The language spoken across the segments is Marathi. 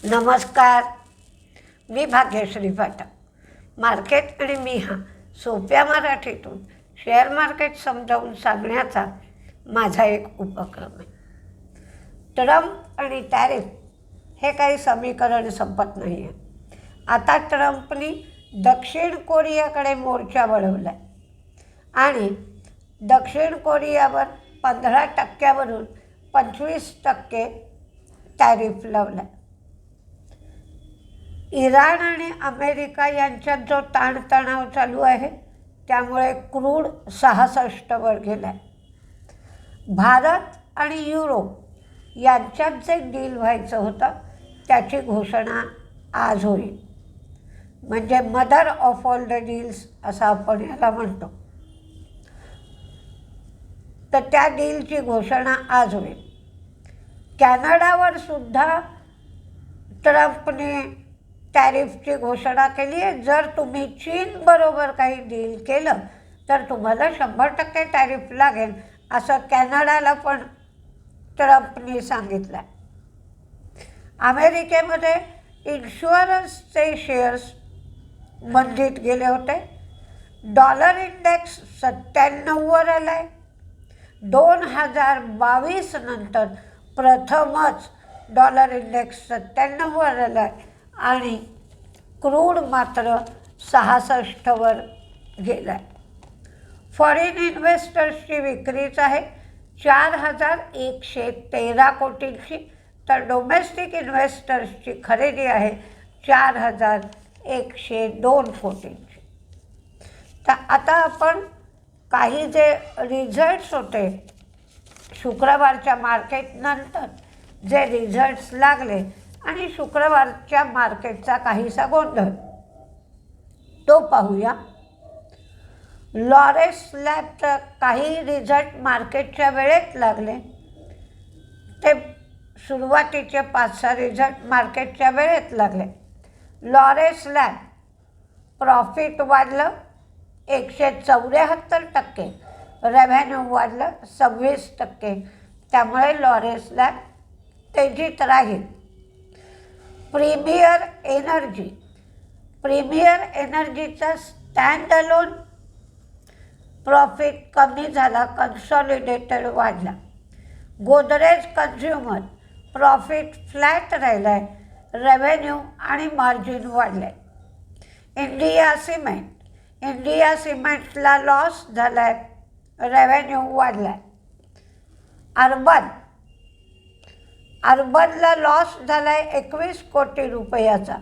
नमस्कार, मी भाग्यश्री पाठक. मार्केट आणि मी हा सोप्या मराठीतून शेअर मार्केट समजावून सांगण्याचा माझा एक उपक्रम आहे. ट्रम्प आणि टॅरिफ हे काही समीकरण संपत नाही आहे. आता ट्रम्पनी दक्षिण कोरियाकडे मोर्चा वळवला आहे आणि दक्षिण कोरियावर 15% 25% टॅरिफ लावला आहे. इराण आणि अमेरिका यांच्यात जो ताणतणाव चालू आहे त्यामुळे क्रूड 66वर गेला आहे. भारत आणि युरोप यांच्यात जे डील व्हायचं होतं त्याची घोषणा आज होईल. म्हणजे mother of all the deals असं आपण याला म्हणतो. तर त्या डीलची घोषणा आज होईल. कॅनडावर सुद्धा ट्रम्पने टॅरिफची घोषणा केली आहे. जर तुम्ही चीनबरोबर काही डील केलं तर तुम्हाला 100% टॅरिफ लागेल असं कॅनडाला पण ट्रम्पने सांगितलं आहे. अमेरिकेमध्ये इन्शुरन्सचे शेअर्स मंदीत गेले होते. डॉलर इंडेक्स 97वर आला आहे. 2022 नंतर प्रथमच डॉलर इंडेक्स 97वर आला आहे आणि क्रूड मात्र 66वर गेला आहे. फॉरेन इन्व्हेस्टर्सची विक्रीच आहे 4113 कोटींची, तर डोमेस्टिक इन्व्हेस्टर्सची खरेदी आहे 4102 कोटींची. तर आता आपण काही जे रिझल्ट्स होते शुक्रवारच्या मार्केटनंतर जे रिझल्ट्स लागले आणि शुक्रवारच्या मार्केटचा काहीसा गोंधळ तो पाहूया. लॉरेस लॅबचं काही रिझल्ट मार्केटच्या वेळेत लागले. ते सुरुवातीचे 5-6 रिझल्ट मार्केटच्या वेळेत लागले. लॉरेस लॅब प्रॉफिट वाढलं 174%, रेव्हेन्यू वाढलं 26%. त्यामुळे लॉरेस लॅब तेजीत राहील. प्रीमियर एनर्जीचा स्टँड अलोन प्रॉफिट कमी झाला, कन्सॉलिडेटेड वाढला. गोदरेज कन्झ्युमर प्रॉफिट फ्लॅट राहिला आहे, रेव्हेन्यू आणि मार्जिन वाढले. इंडिया सिमेंटला लॉस झाला आहे, रेव्हेन्यू वाढला आहे. अर्बनला लॉस झाला आहे 21 कोटी रुपयाचा,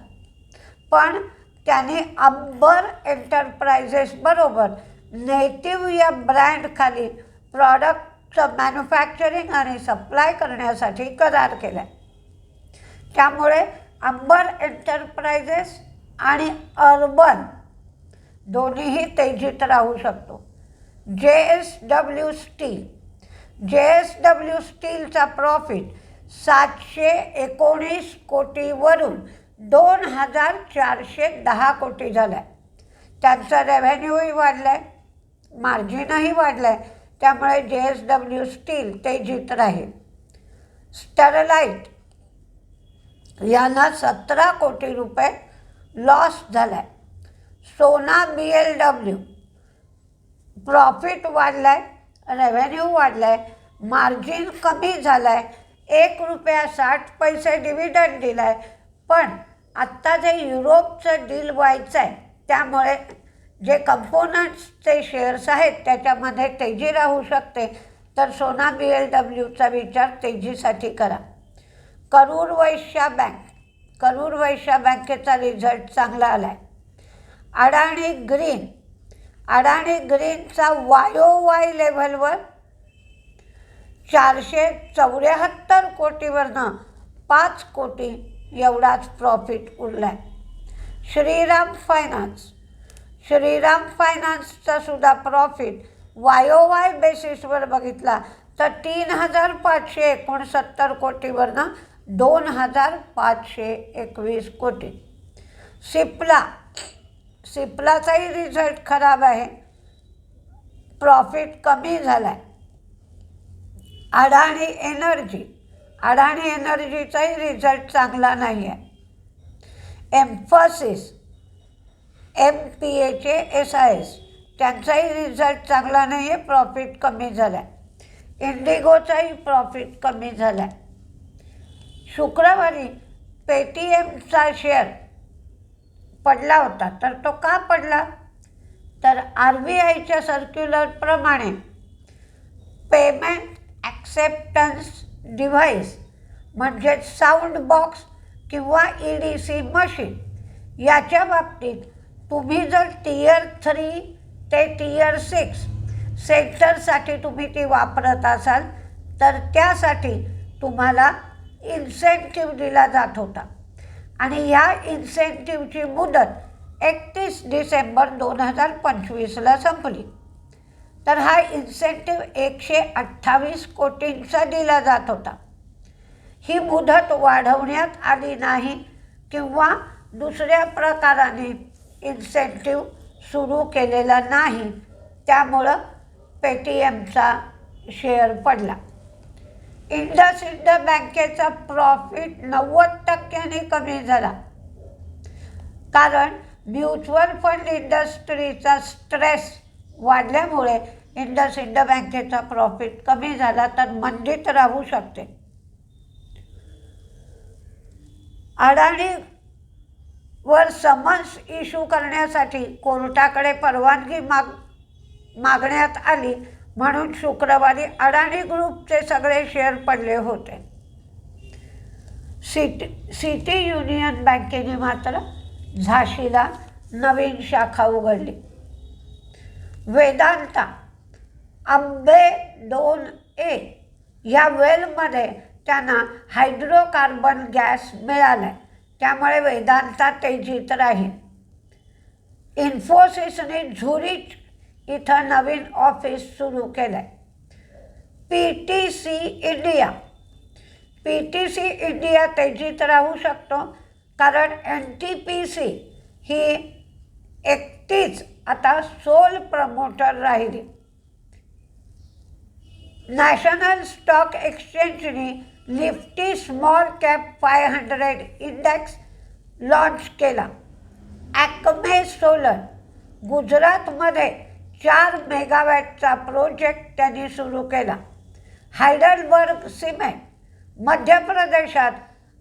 पण त्याने अंबर एंटरप्राइजेस बरोबर नेटिव्ह या ब्रँडखाली प्रॉडक्टचं मॅन्युफॅक्चरिंग आणि सप्लाय करण्यासाठी करार केला आहे. त्यामुळे अंबर एंटरप्राइजेस आणि अर्बन दोन्हीही तेजीत राहू शकतो. JSW स्टीलचा प्रॉफिट 719 कोटीवरून 2410 कोटी झाला आहे. त्यांचा रेव्हेन्यूही वाढला आहे, मार्जिनही वाढलं आहे. त्यामुळे JSW स्टील तेजीत राहील. स्टरलाइट यांना 17 कोटी रुपये लॉस झाला आहे. सोना BLW प्रॉफिट वाढला आहे, रेव्हेन्यू वाढला आहे, मार्जिन कमी झाला आहे, ₹1.60 डिव्हिडंड दिला आहे. पण आत्ता जे युरोपचं डील व्हायचं आहे त्यामुळे जे कंपोनंट्सचे शेअर्स आहेत त्याच्यामध्ये तेजी राहू शकते. तर सोना BLWचा विचार तेजीसाठी करा. करूर वैश्य बँकेचा रिझल्ट चांगला आला आहे. अडाणी ग्रीनचा YOY लेव्हलवर 474 कोटीवरनं 5 कोटी एवढाच प्रॉफिट उरला आहे. श्रीराम फायनान्सचा सुद्धा प्रॉफिट YOY बेसिसवर बघितला तर 3569 कोटीवरनं 2521 कोटी. सिप्लाचाही रिझल्ट खराब आहे, प्रॉफिट कमी झाला आहे. अडाणी एनर्जीचाही रिझल्ट चांगला नाही आहे. एम्फसिस, MPHASIS त्यांचाही रिझल्ट चांगला नाही आहे, प्रॉफिट कमी झाला आहे. इंडिगोचाही प्रॉफिट कमी झाला आहे. शुक्रवारी पेटीएमचा शेअर पडला होता. तर तो का पडला? तर RBIच्या सर्क्युलरप्रमाणे पेमेंट ॲक्सेप्टन्स डिव्हाइस म्हणजे साऊंड बॉक्स किंवा EDC मशीन याच्या बाबतीत तुम्ही जर Tier 3 ते Tier 6 सेक्टरसाठी तुम्ही ती वापरत असाल तर त्यासाठी तुम्हाला इन्सेंटिव्ह दिला जात होता आणि ह्या इन्सेंटिव्हची मुदत 31 डिसेंबर 2025ला संपली. तर हा इन्सेंटिव्ह 128 कोटींचा दिला जात होता. ही मुदत वाढवण्यात आली नाही किंवा दुसऱ्या प्रकाराने इन्सेंटिव्ह सुरू केलेला नाही, त्यामुळं पेटीएमचा शेअर पडला. इंडसइंड बँकेचा प्रॉफिट 90% कमी झाला, कारण म्युच्युअल फंड इंडस्ट्रीचा स्ट्रेस वाढल्यामुळे इंडसइंड बँकेचा प्रॉफिट कमी झाला, तर मंदीत राहू शकते. अडाणीवर समन्स इश्यू करण्यासाठी कोर्टाकडे परवानगी मागण्यात आली, म्हणून शुक्रवारी अडाणी ग्रुपचे सगळे शेअर पडले होते. सिटी युनियन बँकेने मात्र झाशीला नवीन शाखा उघडली. वेदांता अंबे 2A या वेलमध्ये त्यांना हायड्रोकार्बन गॅस मिळाला आहे, त्यामुळे वेदांता तेजीत राहील. इन्फोसिसने झुरिच इथं नवीन ऑफिस सुरू केलं आहे. PTC इंडिया तेजीत राहू शकतो, कारण NTPC ही एकटीच आता सोल प्रमोटर राहिली. नॅशनल स्टॉक एक्सचेंजने Nifty small cap 500 index launch केला. ॲक्मे सोलर गुजरातमध्ये 4 मेगावॅटचा प्रोजेक्ट त्यांनी सुरू केला. हायडलबर्ग सिमेंट मध्य प्रदेशात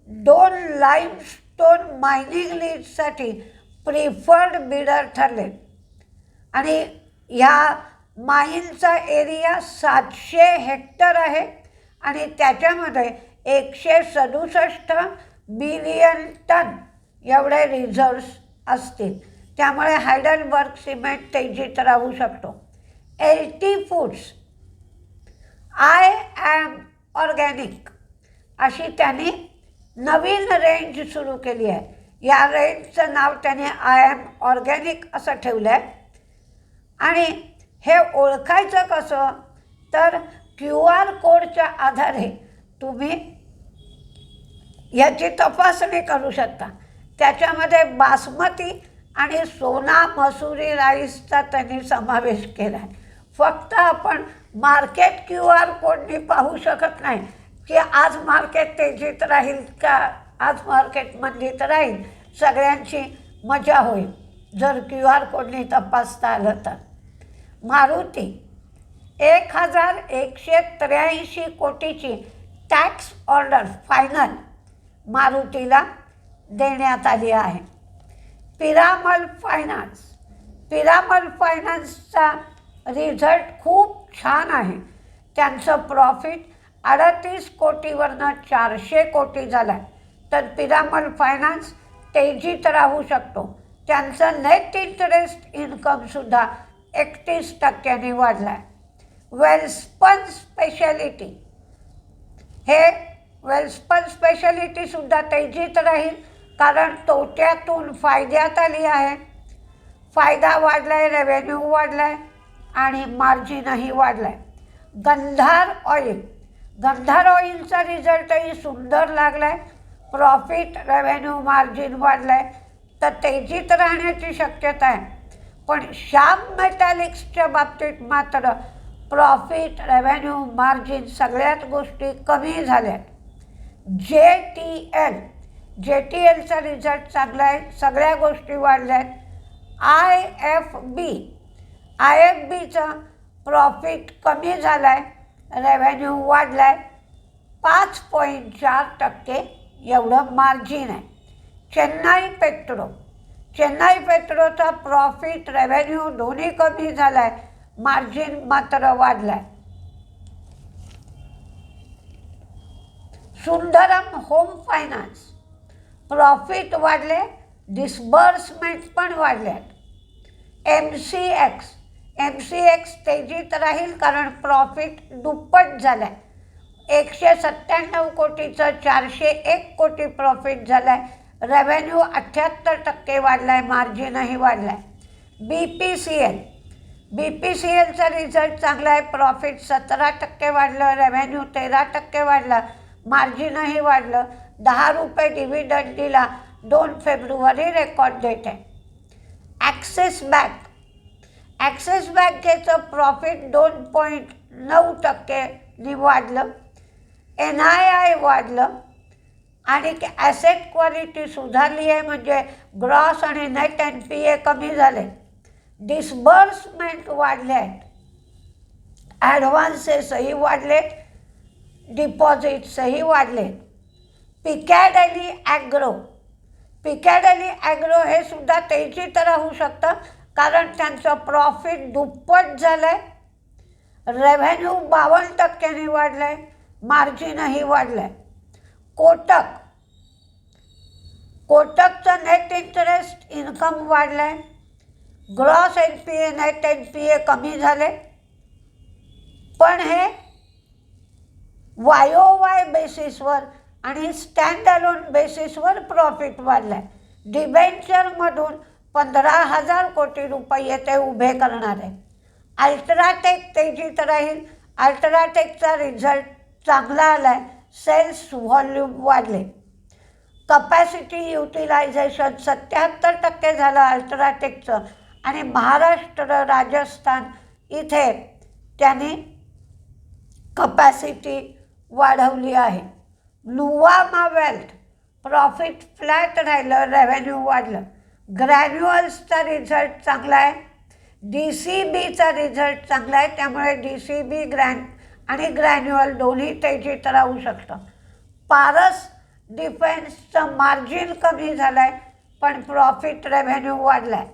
2 लाईमस्टोन मायनिंग लीजसाठी प्रिफर्ड बिडर ठरले आणि ह्या माईनचा एरिया 700 हेक्टर आहे आणि त्याच्यामध्ये 167 मिलियन टन एवढे रिझर्व्स असतील, त्यामुळे हायडलबर्ग सिमेंट तेजीत राहू शकतो. LT foods I am organic अशी त्यांनी नवीन रेंज सुरू केली आहे. या रेंजचं नाव त्याने आय ॲम ऑर्गॅनिक असं ठेवलं आहे. आणि हे ओळखायचं कसं, तर QR कोडच्या आधारे तुम्ही याची तपासणी करू शकता. त्याच्यामध्ये बासमती आणि सोना मसुरी राईसचा त्यांनी समावेश केला आहे. फक्त आपण मार्केट QR कोडनी पाहू शकत नाही की आज मार्केट तेजीत राहील का आज मार्केट मंदीत राहील. सगळ्यांची मजा होईल जर QR कोडनी तपासता आलं तर. मारुती 1183 कोटीची टॅक्स ऑर्डर फायनल मारुतीला देण्यात आली आहे. पिरामल फायनान्सचा रिझल्ट खूप छान आहे. त्यांचं प्रॉफिट 38 कोटीवरनं 400 कोटी झालं आहे, तर पिरामल फायनान्स तेजीत राहू शकतो. त्यांचं नेट इंटरेस्ट इन्कमसुद्धा 31% वाढला आहे. वेल्स्पन स्पेशालिटीसुद्धा तेजीत राहील, कारण तोट्यातून फायद्यात आली आहे. फायदा वाढला आहे, रेव्हेन्यू वाढला आहे आणि मार्जिनही वाढला आहे. गंधार ऑइलचा रिझल्टही सुंदर लागला आहे. प्रॉफिट, रेव्हेन्यू, मार्जिन वाढलं आहे, तर तेजीत राहण्याची शक्यता आहे. पण श्याम मेटॅलिक्सच्या बाबतीत मात्र प्रॉफिट, रेव्हेन्यू, मार्जिन सगळ्याच गोष्टी कमी झाल्या. JTL JTLचा रिझल्ट चांगला आहे, सगळ्या गोष्टी वाढल्या आहेत. IFBचा प्रॉफिट कमी झाला आहे, रेव्हेन्यू वाढला आहे, 5.4% एवढं मार्जिन आहे. चेन्नई पेट्रोचा प्रॉफिट रेव्हेन्यू दोन्ही कमी झाला आहे, मार्जिन मात्र वाढला आहे. सुंदरम होम फायनान्स प्रॉफिट वाढले, डिस्बर्समेंट पण वाढले आहेत. MCX तेजीत राहील कारण प्रॉफिट दुप्पट झालं आहे. 197 कोटीचं 401 कोटी प्रॉफिट झालं आहे, रेव्हेन्यू 78% वाढला आहे, मार्जिनही वाढला आहे. BPCLचा रिझल्ट चांगला आहे, प्रॉफिट 17% वाढलं, रेव्हेन्यू 13% वाढला, मार्जिनही वाढलं. 10 रुपये डिव्हिडंड दिला. 2 फेब्रुवारी रेकॉर्ड डेट आहे. ॲक्सिस बँकेचं प्रॉफिट 2.9% वाढलं, NII वाढलं आणि ॲसेट क्वालिटी सुधारली आहे, म्हणजे ग्रॉस आणि नेट NPA कमी झाले. डिस्बर्समेंट वाढले आहेत, ॲडव्हान्सेसही वाढले, डिपॉझिट्सही वाढले. पिकॅडली ॲग्रो हे सुद्धा तेजीत राहू शकतं कारण त्यांचं प्रॉफिट दुप्पट झालं आहे, रेव्हेन्यू 52% वाढलं आहे, मार्जिनही वाढलं आहे. कोटकचं नेट इंटरेस्ट इन्कम वाढलं आहे, ग्रॉस NPA नेट NPA कमी झाले, पण हे YOY बेसिसवर आणि स्टँड अलोन बेसिसवर प्रॉफिट वाढलं आहे. डिबेंचरमधून 15,000 कोटी रुपये ते उभे करणार आहे. अल्ट्राटेक तेजीत राहील, अल्ट्राटेकचा रिझल्ट चांगला आला आहे, सेल्स व्हॉल्यूम वाढले. कपॅसिटी युटिलायझेशन 77% झालं अल्ट्राटेकचं आणि महाराष्ट्र, राजस्थान इथे त्यांनी कपॅसिटी वाढवली आहे. नुवामा वेल्थ प्रॉफिट फ्लॅट राहिलं, रेव्हेन्यू वाढलं. ग्रॅन्युअल्सचा रिझल्ट चांगला आहे, DCBचा रिझल्ट चांगला आहे, त्यामुळे DCB आणि ग्रॅन्युअल दोन्ही तेजीत राहू शकतं. पारस डिफेन्सचं मार्जिन कमी झालं आहे, पण प्रॉफिट रेव्हेन्यू वाढला आहे.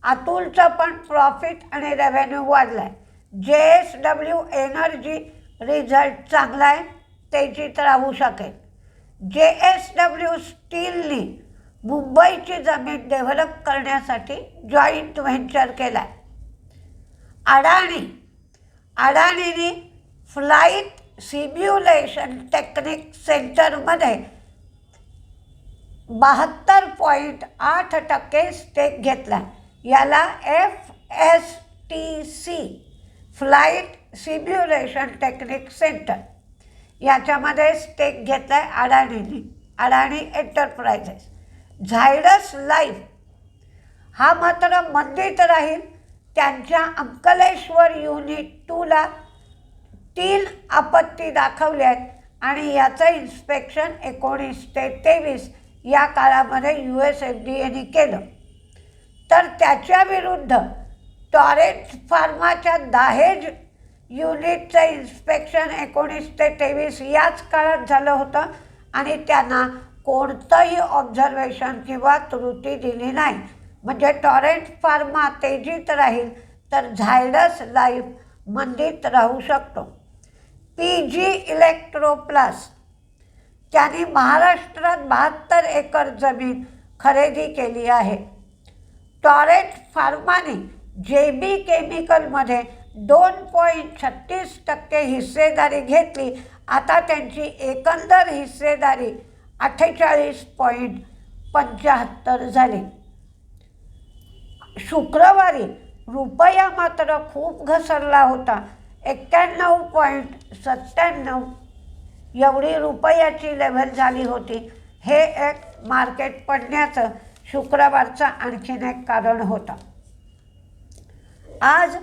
अतुलचं पण प्रॉफिट आणि रेव्हेन्यू वाढला आहे. JSW एनर्जी रिझल्ट चांगला आहे, तेजीत राहू शकेल. JSW स्टीलनी मुंबईची जमीन डेव्हलप करण्यासाठी जॉईंट व्हेंचर केला आहे. अडाणीने फ्लाईट सिम्युलेशन टेक्निक सेंटरमध्ये 72.8% स्टेक घेतला. याला FSTC flight simulation technique centre याच्यामध्ये स्टेक घेतला आहे अडाणी एंटरप्राइजेस. झायडस लाईफ हा मात्र मंदीत राहील. त्यांच्या अंकलेश्वर युनिट 2ला 3 आपत्ती दाखवल्या आहेत आणि याचं इन्स्पेक्शन 19 ते 23 या काळामध्ये USFDAने केलं. तर त्याच्याविरुद्ध टॉरेंट फार्माच्या दाहेज युनिटचं इन्स्पेक्शन 19 ते 23 याच काळात झालं होतं आणि त्यांना कोणतंही ऑब्झर्वेशन किंवा त्रुटी दिली नाही. म्हणजे टॉरेंट फार्मा तेजीत राहील तर झायडस लाईफ मंदीत राहू शकतो. PG इलेक्ट्रोप्लास त्यांनी महाराष्ट्रात 72 एकर जमीन खरेदी केली आहे. टॉरेंट फार्माने JB केमिकलमध्ये 2.36% हिस्सेदारी घेतली. आता त्यांची एकंदर हिस्सेदारी 48.75 झाली. शुक्रवारी रुपया मात्र खूप घसरला होता. 91.97 एवढी रुपयाची लेव्हल झाली होती. हे एक मार्केट पडण्याचं शुक्रवारचं आणखीन एक कारण होतं. आज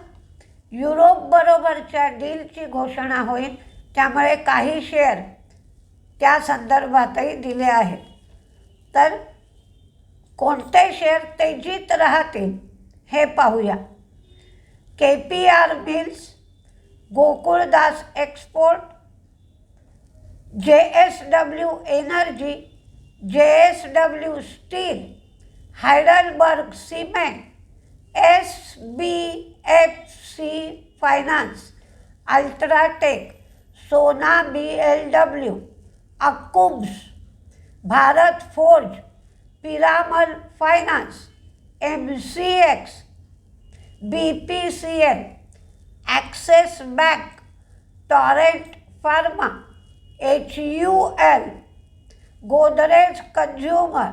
युरोपबरोबरच्या डीलची घोषणा होईल, त्यामुळे काही शेअर त्या संदर्भातही दिले आहेत. तर कोणते शेअर तेजीत राहतील हे पाहूया. KPR mills, Gokuldas export, JSW energy, JSW steel, Heidelberg cement, SBFC finance, UltraTech, Sona BLW, Akums, Bharat forge, Piramal finance, MCX, BPCL, Axis bank, Torrent pharma, HUL, Godrej consumer,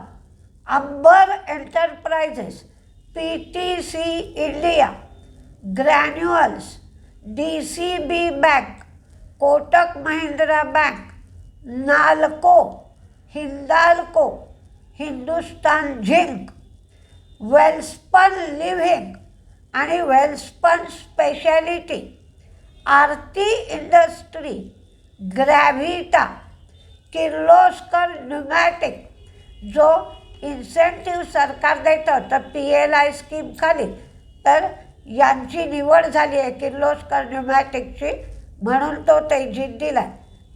Amber enterprises, PTC India, Granules, DCB bank, Kotak Mahindra bank, Nalco, Hindalco, Hindustan zinc, Welspun living आणि Welspun speciality, Aarti industry, Gravita, Kirloskar pneumatic जो इन्सेंटिव्ह सरकार देतं तर PLI स्कीमखाली, तर यांची निवड झाली आहे किर्लोस्कर न्यूमॅटिकची, म्हणून तो तेजीत दिला.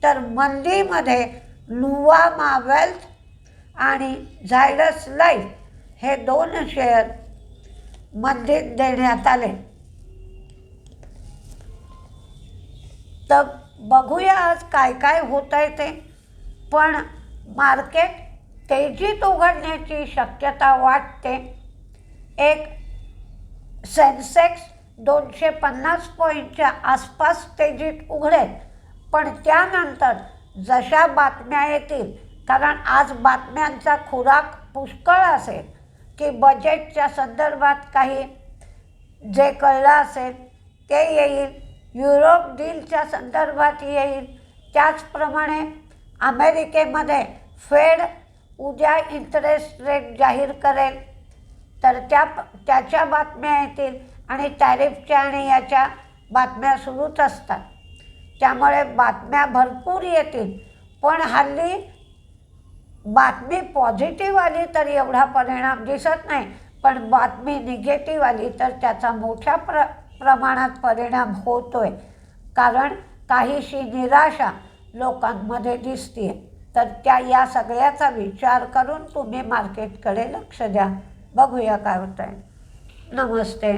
तर मंदीमध्ये लुवामा वेल्थ आणि झायडस लाईफ हे 2 शेअर मंदीत देण्यात आले. तर बघूया आज काय काय होत आहे ते. पण मार्केट तेजीत उघडण्याची शक्यता वाटते. एक सेन्सेक्स 250 पॉईंटच्या आसपास तेजीत उघडेल, पण त्यानंतर जशा बातम्या येतील, कारण आज बातम्यांचा खुराक पुष्कळ असेल, की बजेटच्या संदर्भात काही जे कळलं असेल ते येईल, युरोप डीलच्या संदर्भात येईल, त्याचप्रमाणे अमेरिकेमध्ये फेड उद्या इंटरेस्ट रेट जाहीर करेल, तर त्याच्या बातम्या येतील आणि टॅरिफच्या आणि याच्या बातम्या सुरूच असतात. त्यामुळे बातम्या भरपूर येतील. पण हल्ली बातमी पॉझिटिव्ह आली तर एवढा परिणाम दिसत नाही, पण बातमी निगेटिव्ह आली तर त्याचा मोठ्या प्रमाणात परिणाम होतोय, कारण काहीशी निराशा लोकांमध्ये दिसते. तर या सगळ्याचा विचार करून तुम्ही मार्केटकडे लक्ष द्या. बघूया काय होतं आहे. नमस्ते.